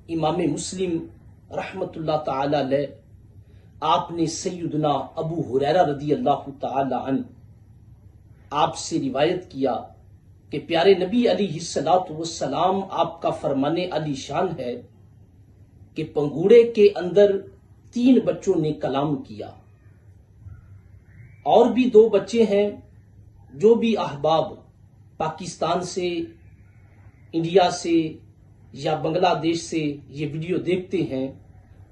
امام مسلم رحمت اللہ تعالی علیہ آپ نے سیدنا ابو ہریرہ رضی اللہ تعالی عنہ آپ سے روایت کیا کہ پیارے نبی علیہ الصلوۃ والسلام آپ کا فرمان علی شان ہے کہ پنگوڑے کے اندر 3 بچوں نے کلام کیا، اور بھی 2 بچے ہیں جو بھی احباب پاکستان سے، انڈیا سے یا بنگلہ دیش سے یہ ویڈیو دیکھتے ہیں،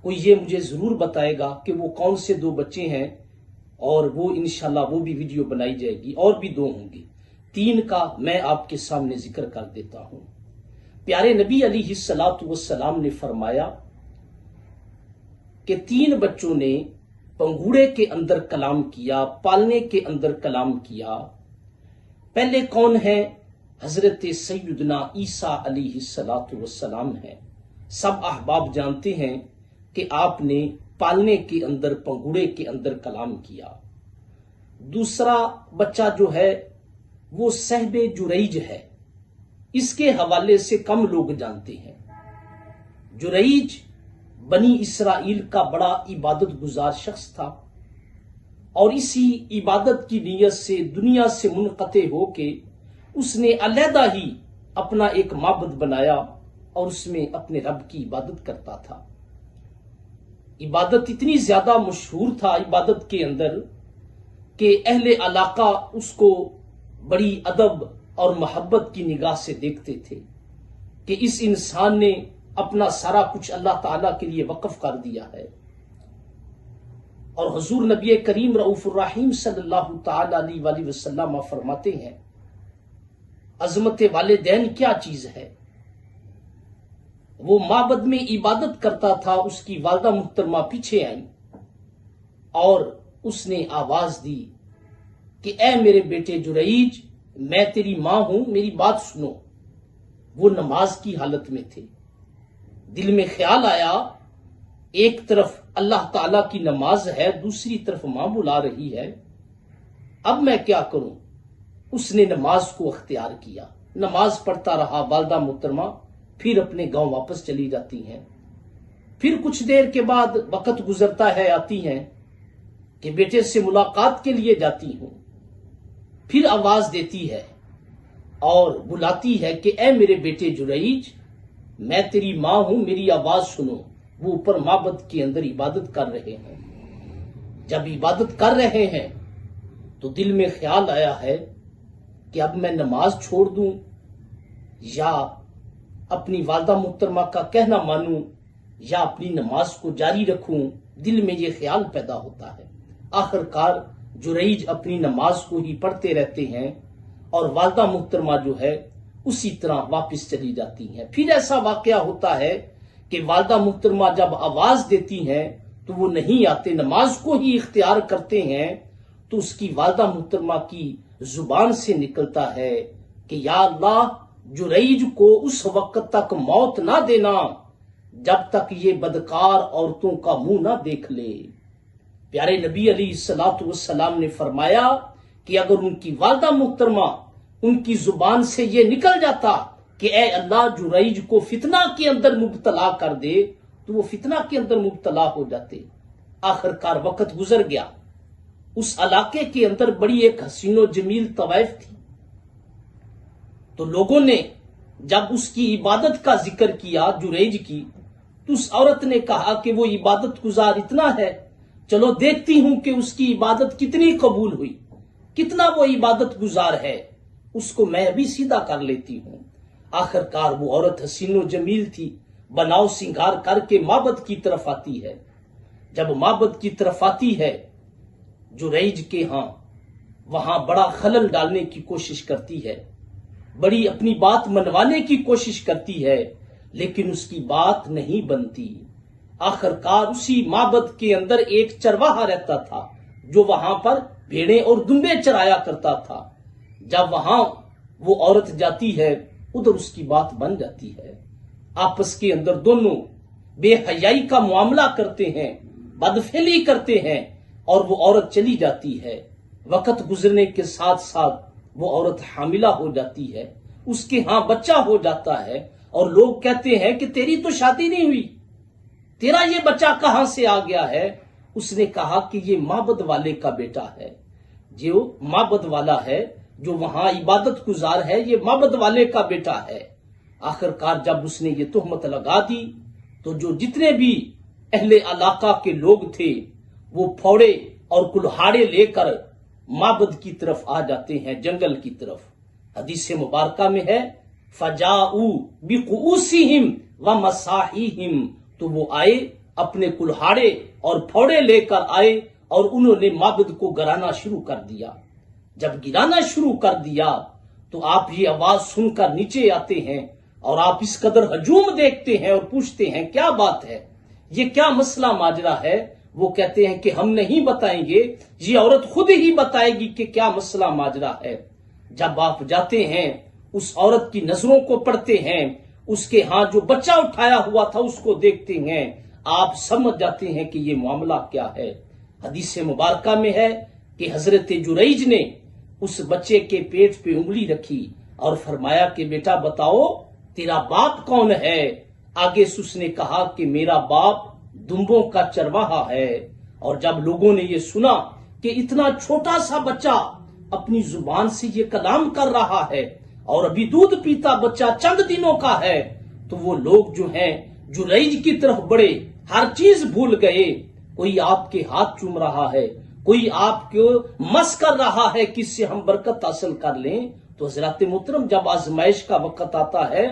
کوئی یہ مجھے ضرور بتائے گا کہ وہ کون سے 2 بچے ہیں، اور وہ انشاءاللہ وہ بھی ویڈیو بنائی جائے گی، اور بھی 2 ہوں گے۔ 3 کا میں آپ کے سامنے ذکر کر دیتا ہوں۔ پیارے نبی علیہ الصلوۃ والسلام نے فرمایا کہ 3 بچوں نے پنگوڑے کے اندر کلام کیا، پالنے کے اندر کلام کیا۔ پہلے کون ہیں؟ حضرت سیدنا عیسیٰ علیہ الصلوۃ والسلام ہیں۔ سب احباب جانتے ہیں کہ آپ نے پالنے کے اندر، پنگوڑے کے اندر کلام کیا۔ دوسرا بچہ جو ہے وہ صہب جریج ہے، اس کے حوالے سے کم لوگ جانتے ہیں۔ جریج بنی اسرائیل کا بڑا عبادت گزار شخص تھا، اور اسی عبادت کی نیت سے دنیا سے منقطع ہو کے اس نے علیحدہ ہی اپنا ایک معبد بنایا اور اس میں اپنے رب کی عبادت کرتا تھا۔ عبادت اتنی زیادہ مشہور تھا عبادت کے اندر کہ اہل علاقہ اس کو بڑی ادب اور محبت کی نگاہ سے دیکھتے تھے کہ اس انسان نے اپنا سارا کچھ اللہ تعالیٰ کے لیے وقف کر دیا ہے۔ اور حضور نبی کریم رؤوف الرحیم صلی اللہ تعالی علیہ وآلہ وسلم فرماتے ہیں، عظمت والدین کیا چیز ہے۔ وہ معبد میں عبادت کرتا تھا، اس کی والدہ محترمہ پیچھے آئیں اور اس نے آواز دی کہ اے میرے بیٹے جریج، میں تیری ماں ہوں، میری بات سنو۔ وہ نماز کی حالت میں تھے۔ دل میں خیال آیا، ایک طرف اللہ تعالیٰ کی نماز ہے، دوسری طرف ماں بلا رہی ہے، اب میں کیا کروں؟ اس نے نماز کو اختیار کیا، نماز پڑھتا رہا۔ والدہ محترمہ پھر اپنے گاؤں واپس چلی جاتی ہیں۔ پھر کچھ دیر کے بعد وقت گزرتا ہے، آتی ہیں کہ بیٹے سے ملاقات کے لیے جاتی ہوں۔ پھر آواز دیتی ہے اور بلاتی ہے کہ اے میرے بیٹے جریج، میں تیری ماں ہوں، میری آواز سنو۔ وہ اوپر معبد کے اندر عبادت کر رہے ہیں۔ جب عبادت کر رہے ہیں تو دل میں خیال آیا ہے کہ اب میں نماز چھوڑ دوں یا اپنی والدہ محترمہ کا کہنا مانوں یا اپنی نماز کو جاری رکھوں۔ دل میں یہ خیال پیدا ہوتا ہے۔ آخر کار جریج اپنی نماز کو ہی پڑھتے رہتے ہیں، اور والدہ محترمہ جو ہے اسی طرح واپس چلی جاتی ہیں۔ پھر ایسا واقعہ ہوتا ہے کہ والدہ محترمہ جب آواز دیتی ہیں تو وہ نہیں آتے، نماز کو ہی اختیار کرتے ہیں، تو اس کی والدہ محترمہ کی زبان سے نکلتا ہے کہ یا اللہ، جریج کو اس وقت تک موت نہ دینا جب تک یہ بدکار عورتوں کا منہ نہ دیکھ لے۔ پیارے نبی علیہ الصلوۃ والسلام نے فرمایا کہ اگر ان کی والدہ محترمہ ان کی زبان سے یہ نکل جاتا کہ اے اللہ، جریج کو فتنہ کے اندر مبتلا کر دے، تو وہ فتنہ کے اندر مبتلا ہو جاتے۔ آخر کار وقت گزر گیا۔ اس علاقے کے اندر بڑی ایک حسین و جمیل طوائف تھی، تو لوگوں نے جب اس کی عبادت کا ذکر کیا جریج کی، تو اس عورت نے کہا کہ وہ عبادت گزار اتنا ہے، چلو دیکھتی ہوں کہ اس کی عبادت کتنی قبول ہوئی، کتنا وہ عبادت گزار ہے، اس کو میں ابھی سیدھا کر لیتی ہوں۔ آخر کار وہ عورت حسین و جمیل تھی، بناؤ سنگار کر کے معبد کی طرف آتی ہے۔ جب معبد کی طرف آتی ہے، جریج کے ہاں، وہاں بڑا خلل ڈالنے کی کوشش کرتی ہے، بڑی اپنی بات منوانے کی کوشش کرتی ہے، لیکن اس کی بات نہیں بنتی۔ آخر کار اسی معبد کے اندر ایک چرواہا رہتا تھا جو وہاں پر بھیڑیں اور دمبے چرایا کرتا تھا۔ جب وہاں وہ عورت جاتی ہے، ادھر اس کی بات بن جاتی ہے۔ آپس کے اندر دونوں بے حیائی کا معاملہ کرتے ہیں، بدفعلی کرتے ہیں، اور وہ عورت چلی جاتی ہے۔ وقت گزرنے کے ساتھ ساتھ وہ عورت حاملہ ہو جاتی ہے، اس کے ہاں بچہ ہو جاتا ہے، اور لوگ کہتے ہیں کہ تیری تو شادی نہیں ہوئی، تیرا یہ بچہ کہاں سے آ گیا ہے؟ اس نے کہا کہ یہ معبد والے کا بیٹا ہے، جو معبد والا ہے، جو وہاں عبادت گزار ہے، یہ معبد والے کا بیٹا ہے۔ آخرکار جب اس نے یہ تہمت لگا دی تو جو جتنے بھی اہل علاقہ کے لوگ تھے وہ پھوڑے اور کلہاڑے لے کر معبد کی طرف آ جاتے ہیں، جنگل کی طرف۔ حدیث مبارکہ میں ہے فَجَاءُوا بِقُؤُوسِهِمْ وَمَصَاحِیہِمْ، تو وہ آئے اپنے کلہاڑے اور پھوڑے لے کر آئے اور انہوں نے معبد کو گرانا شروع کر دیا۔ جب گرانا شروع کر دیا تو آپ یہ آواز سن کر نیچے آتے ہیں اور آپ اس قدر ہجوم دیکھتے ہیں اور پوچھتے ہیں کیا بات ہے، یہ کیا مسئلہ ماجرا ہے؟ وہ کہتے ہیں کہ ہم نہیں بتائیں گے، یہ عورت خود ہی بتائے گی کہ کیا مسئلہ ماجرا ہے۔ جب آپ جاتے ہیں اس عورت کی نظروں کو پڑھتے ہیں، اس کے ہاں جو بچہ اٹھایا ہوا تھا اس کو دیکھتے ہیں، آپ سمجھ جاتے ہیں کہ یہ معاملہ کیا ہے۔ حدیث مبارکہ میں ہے کہ حضرت جریج نے اس بچے کے پیٹ پہ انگلی رکھی اور فرمایا کہ بیٹا بتاؤ تیرا باپ کون ہے؟ آگے اس نے کہا کہ میرا باپ دمبوں کا چرواہا ہے۔ اور جب لوگوں نے یہ سنا کہ اتنا چھوٹا سا بچہ اپنی زبان سے یہ کلام کر رہا ہے اور ابھی دودھ پیتا بچہ چند دنوں کا ہے، تو وہ لوگ جو ہیں جریج کی طرف بڑھے، ہر چیز بھول گئے۔ کوئی آپ کے ہاتھ چوم رہا ہے، کوئی آپ کو مس کر رہا ہے کہ اس سے ہم برکت حاصل کر لیں۔ تو حضرات محترم جب آزمائش کا وقت آتا ہے،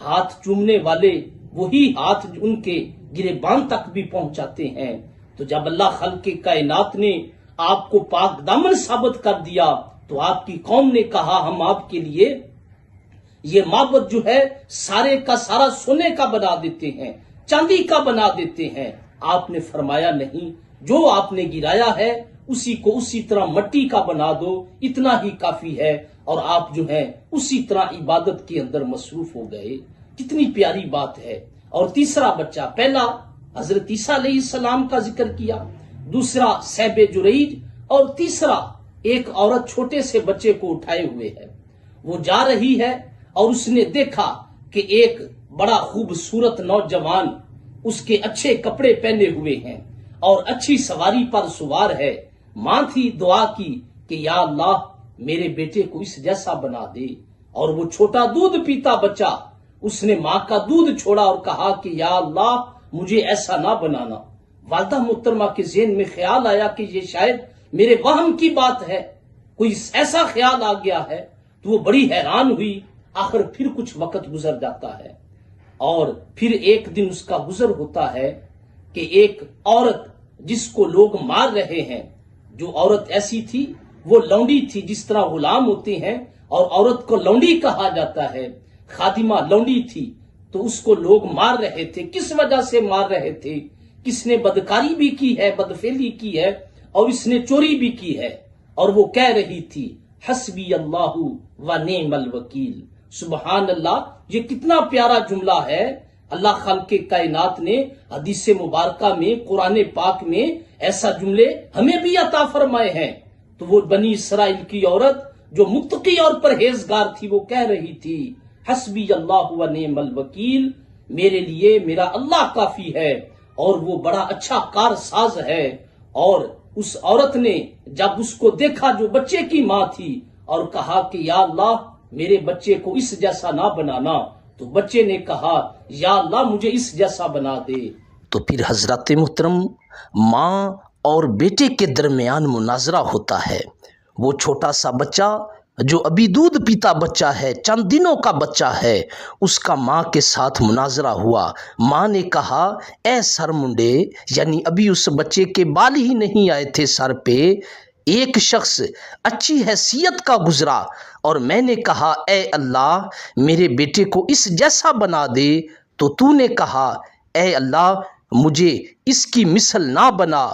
ہاتھ چومنے والے وہی ہاتھ ان کے گریبان تک بھی پہنچاتے ہیں۔ تو جب اللہ خلق کائنات نے آپ کو پاک دامن ثابت کر دیا تو آپ کی قوم نے کہا ہم آپ کے لیے یہ معبد جو ہے سارے کا سارا سونے کا بنا دیتے ہیں، چاندی کا بنا دیتے ہیں۔ آپ نے فرمایا نہیں، جو آپ نے گرایا ہے اسی کو اسی طرح مٹی کا بنا دو، اتنا ہی کافی ہے، اور آپ جو ہیں اسی طرح عبادت کے اندر مصروف ہو گئے۔ کتنی پیاری بات ہے۔ اور تیسرا بچہ، پہلا حضرت عیسیٰ علیہ السلام کا ذکر کیا، دوسرا صاحب جریج، اور تیسرا ایک عورت چھوٹے سے بچے کو اٹھائے ہوئے ہے۔ وہ جا رہی ہے اور اس نے دیکھا کہ ایک بڑا خوبصورت نوجوان اس کے اچھے کپڑے پہنے ہوئے ہیں اور اچھی سواری پر سوار ہے۔ ماں تھی دعا کی کہ یا اللہ میرے بیٹے کو اس جیسا بنا دے، اور وہ چھوٹا دودھ پیتا بچہ اس نے ماں کا دودھ چھوڑا اور کہا کہ یا اللہ مجھے ایسا نہ بنانا۔ والدہ محترمہ کے ذہن میں خیال آیا کہ یہ شاید میرے وہم کی بات ہے، کوئی ایسا خیال آ گیا ہے، تو وہ بڑی حیران ہوئی۔ آخر پھر کچھ وقت گزر جاتا ہے اور پھر ایک دن اس کا گزر ہوتا ہے کہ ایک عورت جس کو لوگ مار رہے ہیں، جو عورت ایسی تھی وہ لونڈی تھی، جس طرح غلام ہوتے ہیں اور عورت کو لونڈی کہا جاتا ہے، خادمہ لونڈی تھی، تو اس کو لوگ مار رہے تھے۔ کس وجہ سے مار رہے تھے؟ کس نے بدکاری بھی کی ہے، بدفعلی کی ہے، اور اس نے چوری بھی کی ہے، اور وہ کہہ رہی تھی حسبی اللہ و نعم الوکیل۔ سبحان اللہ، یہ کتنا پیارا جملہ ہے۔ اللہ خالق کائنات نے حدیث مبارکہ میں، قرآن پاک میں ایسا جملے ہمیں بھی عطا فرمائے ہیں۔ تو وہ بنی اسرائیل کی عورت جو متقی اور پرہیزگار تھی، وہ کہہ رہی تھی حسبی اللہ و نعم الوکیل، میرے لیے میرا اللہ کافی ہے، اور وہ بڑا اچھا کار ساز ہے۔ اور اس عورت نے جب اس کو دیکھا جو بچے کی ماں تھی اور کہا کہ یا اللہ میرے بچے کو اس جیسا نہ بنانا، تو بچے نے کہا یا اللہ مجھے اس جیسا بنا دے۔ تو پھر حضرات محترم ماں اور بیٹے کے درمیان مناظرہ ہوتا ہے۔ وہ چھوٹا سا بچہ جو ابھی دودھ پیتا بچہ ہے، چند دنوں کا بچہ ہے، اس کا ماں کے ساتھ مناظرہ ہوا۔ ماں نے کہا اے سر منڈے، یعنی ابھی اس بچے کے بال ہی نہیں آئے تھے سر پہ، ایک شخص اچھی حیثیت کا گزرا اور میں نے کہا اے اللہ میرے بیٹے کو اس جیسا بنا دے، تو نے کہا اے اللہ مجھے اس کی مثل نہ بنا،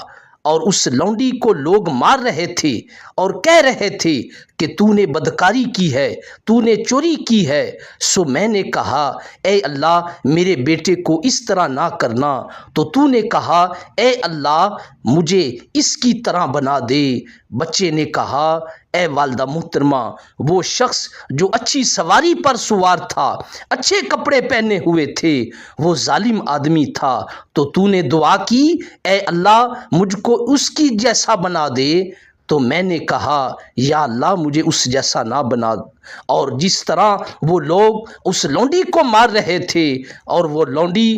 اور اس لونڈی کو لوگ مار رہے تھے اور کہہ رہے تھے کہ تو نے بدکاری کی ہے، تو نے چوری کی ہے، سو میں نے کہا اے اللہ میرے بیٹے کو اس طرح نہ کرنا، تو نے کہا اے اللہ مجھے اس کی طرح بنا دے۔ بچے نے کہا اے والدہ محترمہ، وہ شخص جو اچھی سواری پر سوار تھا، اچھے کپڑے پہنے ہوئے تھے، وہ ظالم آدمی تھا، تو نے دعا کی اے اللہ مجھ کو اس کی جیسا بنا دے۔ تو میں نے کہا یا اللہ مجھے اس جیسا نہ بنا، اور جس طرح وہ لوگ اس لونڈی کو مار رہے تھے اور وہ لونڈی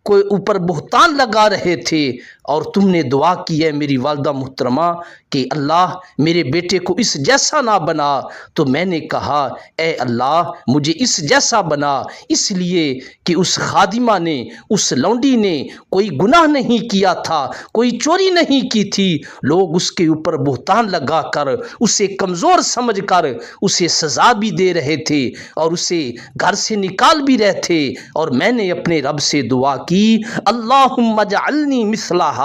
کو اوپر بہتان لگا رہے تھے، اور تم نے دعا کی ہے میری والدہ محترمہ کہ اللہ میرے بیٹے کو اس جیسا نہ بنا، تو میں نے کہا اے اللہ مجھے اس جیسا بنا، اس لیے کہ اس خادمہ نے، اس لونڈی نے کوئی گناہ نہیں کیا تھا، کوئی چوری نہیں کی تھی، لوگ اس کے اوپر بہتان لگا کر اسے کمزور سمجھ کر اسے سزا بھی دے رہے تھے اور اسے گھر سے نکال بھی رہے تھے، اور میں نے اپنے رب سے دعا کی اللہم اجعلنی مثلہا،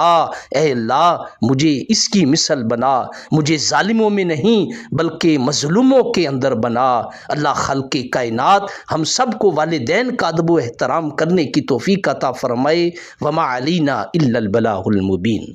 اے اللہ مجھے اس کی مثل بنا، مجھے ظالموں میں نہیں بلکہ مظلوموں کے اندر بنا۔ اللہ خالق کائنات ہم سب کو والدین کا ادب و احترام کرنے کی توفیق عطا فرمائے۔ وما علینا الا البلاغ المبین۔